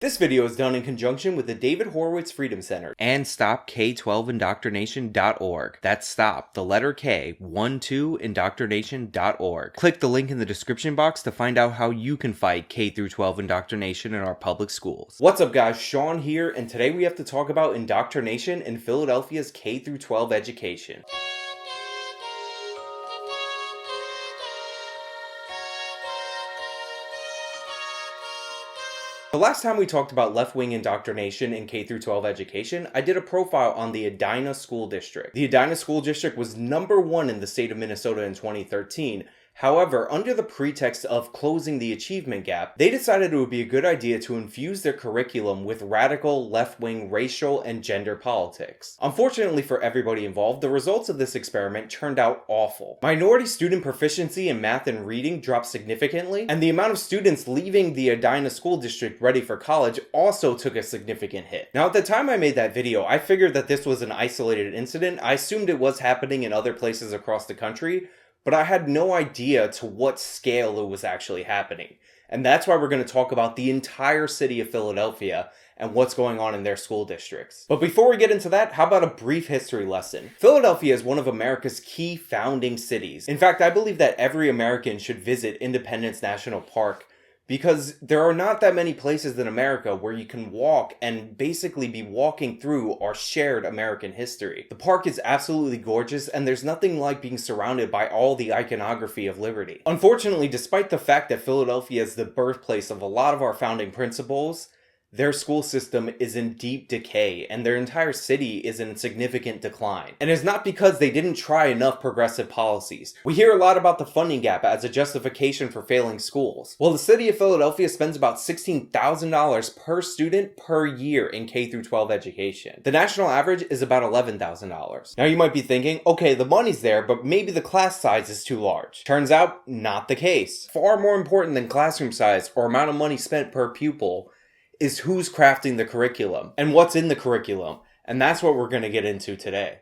This video is done in conjunction with the David Horowitz Freedom Center and StopK12indoctrination.org. That's stop, the letter K, 12indoctrination.org. Click the link in the description box to find out how you can fight K-12 indoctrination in our public schools. What's up guys, Sean here, and today we have to talk about indoctrination in Philadelphia's K-12 education. The last time we talked about left-wing indoctrination in K-12 education, I did a profile on the Edina school district. The Edina school district was #1 in the state of Minnesota in 2013. However, under the pretext of closing the achievement gap, they decided it would be a good idea to infuse their curriculum with radical left-wing racial and gender politics. Unfortunately for everybody involved, the results of this experiment turned out awful. Minority student proficiency in math and reading dropped significantly, and the amount of students leaving the Edina school district ready for college also took a significant hit. Now, at the time I made that video, I figured that this was an isolated incident. I assumed it was happening in other places across the country, but I had no idea to what scale it was actually happening. And that's why we're going to talk about the entire city of Philadelphia and what's going on in their school districts. But before we get into that, how about a brief history lesson? Philadelphia is one of America's key founding cities. In fact, I believe that every American should visit Independence National Park, because there are not that many places in America where you can walk and basically be walking through our shared American history. The park is absolutely gorgeous, and there's nothing like being surrounded by all the iconography of liberty. Unfortunately, despite the fact that Philadelphia is the birthplace of a lot of our founding principles, their school system is in deep decay, and their entire city is in significant decline. And it's not because they didn't try enough progressive policies. We hear a lot about the funding gap as a justification for failing schools. Well, the city of Philadelphia spends about $16,000 per student per year in K-12 education. The national average is about $11,000. Now you might be thinking, okay, the money's there, but maybe the class size is too large. Turns out, not the case. Far more important than classroom size or amount of money spent per pupil is who's crafting the curriculum and what's in the curriculum, and that's what we're going to get into today.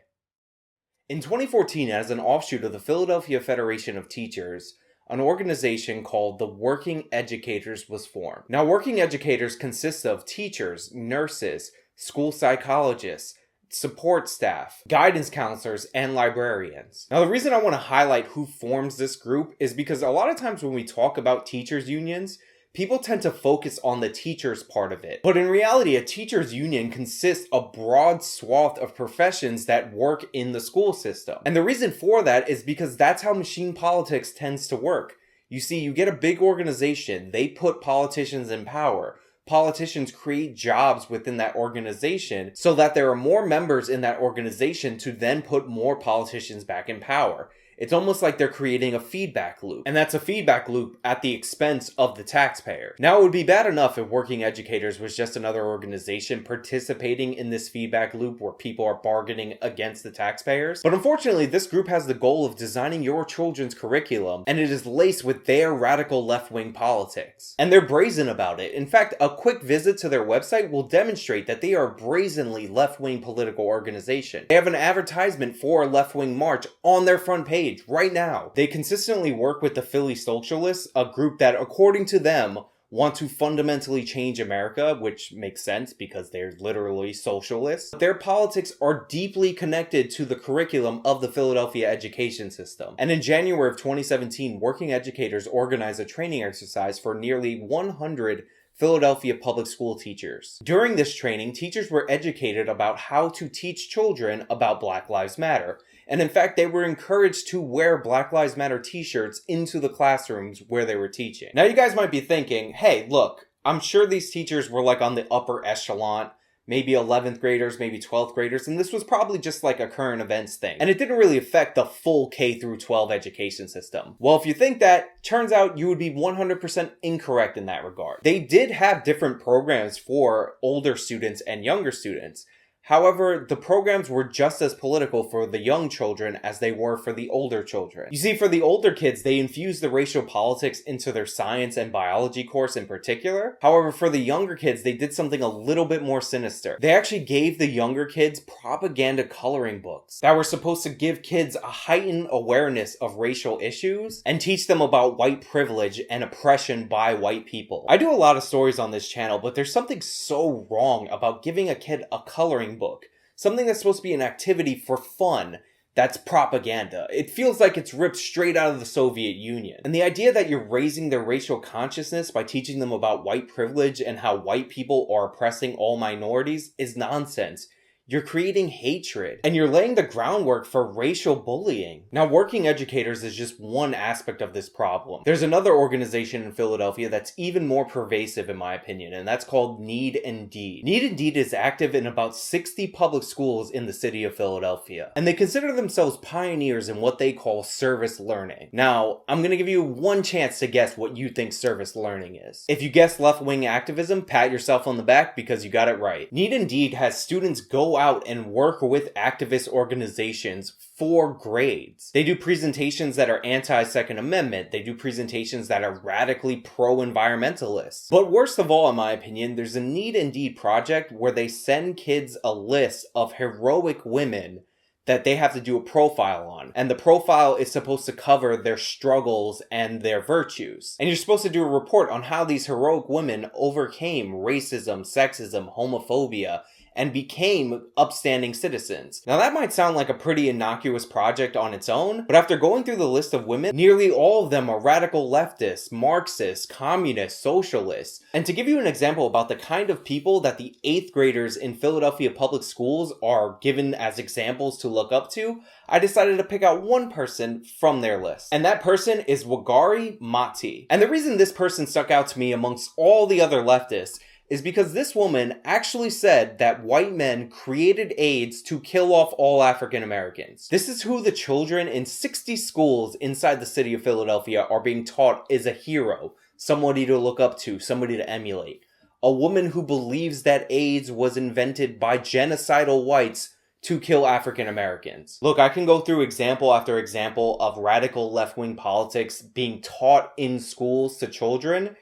In 2014, as an offshoot of the Philadelphia Federation of Teachers, an organization called the Working Educators was formed. Now, working educators consist of teachers, nurses, school psychologists, support staff, guidance counselors, and librarians. Now, the reason I want to highlight who forms this group is because a lot of times when we talk about teachers' unions, people tend to focus on the teachers part of it. But in reality, a teachers union consists of a broad swath of professions that work in the school system. And the reason for that is because that's how machine politics tends to work. You see, you get a big organization, they put politicians in power. Politicians create jobs within that organization so that there are more members in that organization to then put more politicians back in power. It's almost like they're creating a feedback loop, and that's a feedback loop at the expense of the taxpayer. Now, it would be bad enough if Working Educators was just another organization participating in this feedback loop where people are bargaining against the taxpayers, but unfortunately, this group has the goal of designing your children's curriculum, and it is laced with their radical left-wing politics. And they're brazen about it. In fact, a quick visit to their website will demonstrate that they are a brazenly left-wing political organization. They have an advertisement for a left-wing march on their front page right now. They consistently work with the Philly Socialists, a group that, according to them, want to fundamentally change America, which makes sense because they're literally socialists. Their politics are deeply connected to the curriculum of the Philadelphia education system. And in January of 2017, Working Educators organized a training exercise for nearly 100 Philadelphia public school teachers. During this training, teachers were educated about how to teach children about Black Lives Matter. And in fact, they were encouraged to wear Black Lives Matter t-shirts into the classrooms where they were teaching. Now, you guys might be thinking, hey, look, I'm sure these teachers were like on the upper echelon, maybe 11th graders, maybe 12th graders, and this was probably just like a current events thing. And it didn't really affect the full K-12 education system. Well, if you think that, turns out you would be 100% incorrect in that regard. They did have different programs for older students and younger students. However, the programs were just as political for the young children as they were for the older children. You see, for the older kids, they infused the racial politics into their science and biology course in particular. However, for the younger kids, they did something a little bit more sinister. They actually gave the younger kids propaganda coloring books that were supposed to give kids a heightened awareness of racial issues and teach them about white privilege and oppression by white people. I do a lot of stories on this channel, but there's something so wrong about giving a kid a coloring book, something that's supposed to be an activity for fun, that's propaganda. It feels like it's ripped straight out of the Soviet Union. And the idea that you're raising their racial consciousness by teaching them about white privilege and how white people are oppressing all minorities is nonsense. You're creating hatred, and you're laying the groundwork for racial bullying. Now, working educators is just one aspect of this problem. There's another organization in Philadelphia that's even more pervasive in my opinion, and that's called Need and Deed. Need and Deed is active in about 60 public schools in the city of Philadelphia, and they consider themselves pioneers in what they call service learning. Now, I'm gonna give you one chance to guess what you think service learning is. If you guessed left-wing activism, pat yourself on the back because you got it right. Need and Deed has students go out and work with activist organizations for grades. They do presentations that are anti-Second Amendment. They do presentations that are radically pro-environmentalists. But worst of all, in my opinion, there's a Need and Deed project where they send kids a list of heroic women that they have to do a profile on. And the profile is supposed to cover their struggles and their virtues. And you're supposed to do a report on how these heroic women overcame racism, sexism, homophobia, and became upstanding citizens. Now that might sound like a pretty innocuous project on its own, but after going through the list of women, nearly all of them are radical leftists, Marxists, communists, socialists. And to give you an example about the kind of people that the 8th graders in Philadelphia public schools are given as examples to look up to, I decided to pick out one person from their list. And that person is Wagari Mati. And the reason this person stuck out to me amongst all the other leftists is because this woman actually said that white men created AIDS to kill off all African Americans. This is who the children in 60 schools inside the city of Philadelphia are being taught is a hero, somebody to look up to, somebody to emulate. A woman who believes that AIDS was invented by genocidal whites to kill African Americans. Look, I can go through example after example of radical left-wing politics being taught in schools to children,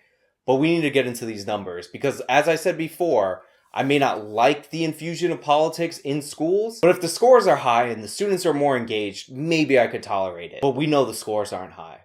but we need to get into these numbers because, as I said before, I may not like the infusion of politics in schools, but if the scores are high and the students are more engaged, maybe I could tolerate it. But we know the scores aren't high.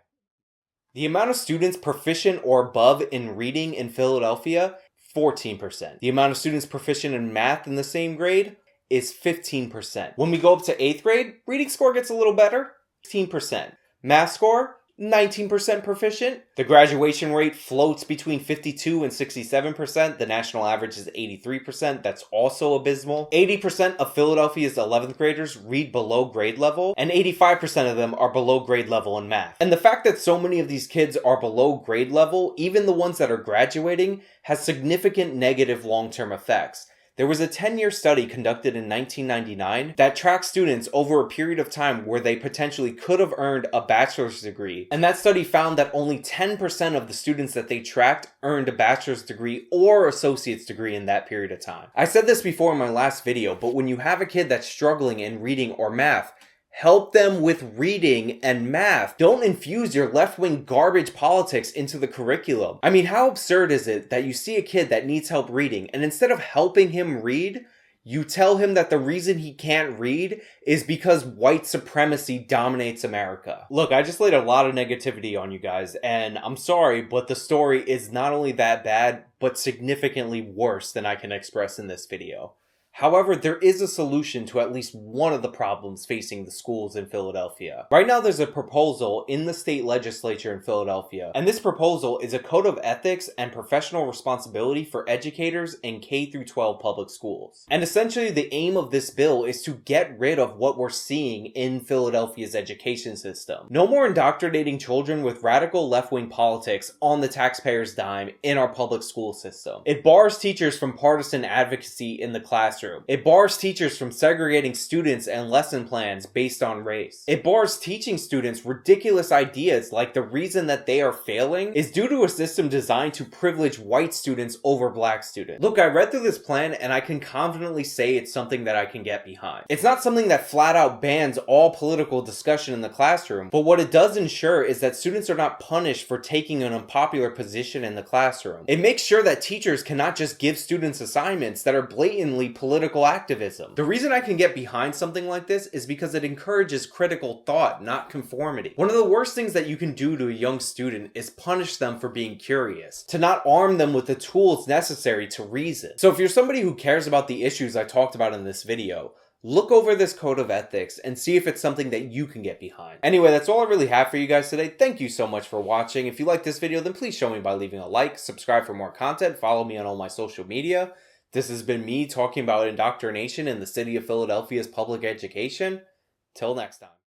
The amount of students proficient or above in reading in Philadelphia, 14%. The amount of students proficient in math in the same grade is 15%. When we go up to 8th grade, reading score gets a little better, 15%. Math score, 19% proficient. The graduation rate floats between 52 and 67%. The national average is 83%. That's also abysmal. 80% of Philadelphia's 11th graders read below grade level, and 85% of them are below grade level in math. And the fact that so many of these kids are below grade level, even the ones that are graduating, has significant negative long-term effects. There was a 10-year study conducted in 1999 that tracked students over a period of time where they potentially could have earned a bachelor's degree. And that study found that only 10% of the students that they tracked earned a bachelor's degree or associate's degree in that period of time. I said this before in my last video, but when you have a kid that's struggling in reading or math, help them with reading and math. Don't infuse your left-wing garbage politics into the curriculum. I mean, how absurd is it that you see a kid that needs help reading, and instead of helping him read, you tell him that the reason he can't read is because white supremacy dominates America. Look, I just laid a lot of negativity on you guys, and I'm sorry, but the story is not only that bad, but significantly worse than I can express in this video. However, there is a solution to at least one of the problems facing the schools in Philadelphia. Right now, there's a proposal in the state legislature in Philadelphia, and this proposal is a code of ethics and professional responsibility for educators in K-12 public schools. And essentially, the aim of this bill is to get rid of what we're seeing in Philadelphia's education system. No more indoctrinating children with radical left-wing politics on the taxpayer's dime in our public school system. It bars teachers from partisan advocacy in the classroom. classroom. It bars teachers from segregating students and lesson plans based on race. It bars teaching students ridiculous ideas like the reason that they are failing is due to a system designed to privilege white students over black students. Look, I read through this plan and I can confidently say it's something that I can get behind. It's not something that flat out bans all political discussion in the classroom, but what it does ensure is that students are not punished for taking an unpopular position in the classroom. It makes sure that teachers cannot just give students assignments that are blatantly political activism. The reason I can get behind something like this is because it encourages critical thought, not conformity. One of the worst things that you can do to a young student is punish them for being curious, to not arm them with the tools necessary to reason. So if you're somebody who cares about the issues I talked about in this video, look over this code of ethics and see if it's something that you can get behind. Anyway, that's all I really have for you guys today. Thank you so much for watching. If you like this video, then please show me by leaving a like, subscribe for more content, follow me on all my social media. This has been me talking about indoctrination in the city of Philadelphia's public education. Till next time.